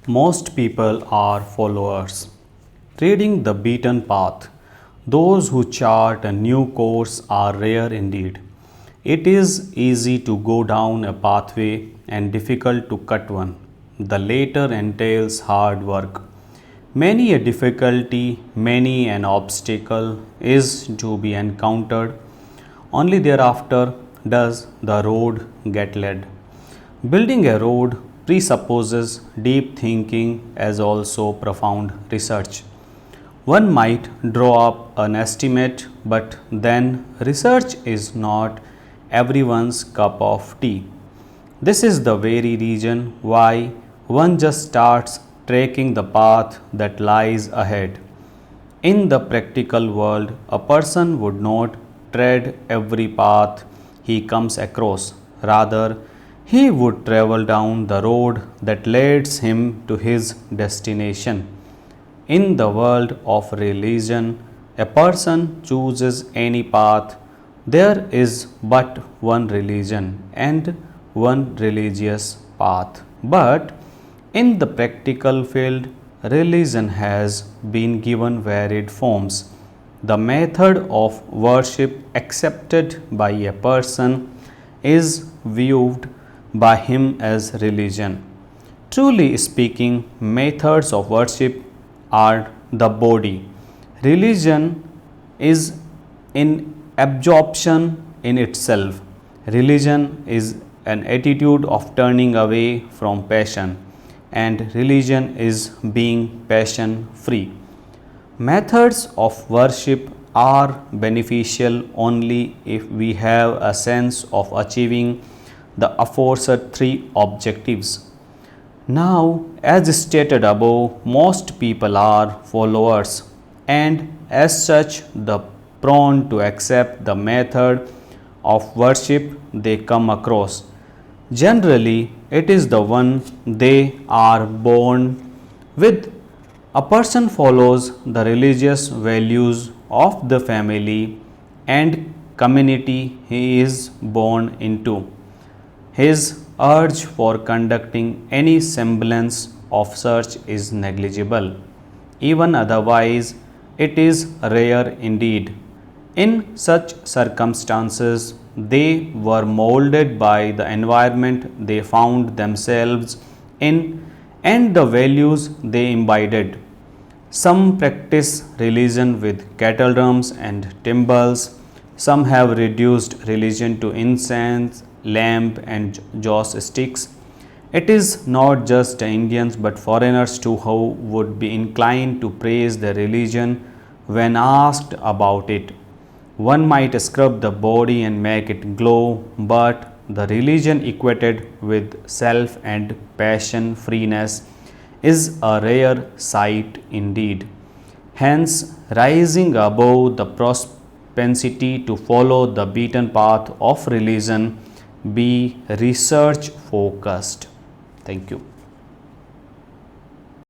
Most people are followers, treading the beaten path. Those who chart a new course are rare indeed. It is easy to go down a pathway and difficult to cut one. The latter entails hard work. Many a difficulty, many an obstacle is to be encountered. Only thereafter does the road get led. Building a road presupposes deep thinking as also profound research. One might draw up an estimate, but then research is not everyone's cup of tea. This is the very reason why one just starts tracking the path that lies ahead. In the practical world, a person would not tread every path he comes across. Rather, he would travel down the road that leads him to his destination. In the world of religion, a person chooses any path. There is but one religion and one religious path. But in the practical field, religion has been given varied forms. The method of worship accepted by a person is viewed by him as religion. Truly speaking, methods of worship are the body. Religion is in absorption in itself. Religion is an attitude of turning away from passion, and religion is being passion free. Methods of worship are beneficial only if we have a sense of achieving the aforesaid three objectives. Now, as stated above, most people are followers, and as such, the prone to accept the method of worship they come across. Generally, it is the one they are born with. A person follows the religious values of the family and community he is born into. His urge for conducting any semblance of such is negligible. Even otherwise, it is rare indeed. In such circumstances, they were molded by the environment they found themselves in and the values they imbibed. Some practice religion with cattle drums and timbrels. Some have reduced religion to incense, lamp, and joss sticks. It is not just Indians but foreigners too who would be inclined to praise their religion when asked about it. One might scrub the body and make it glow, but the religion equated with self and passion freeness is a rare sight indeed. Hence, rising above the propensity to follow the beaten path of religion, be research focused. Thank you.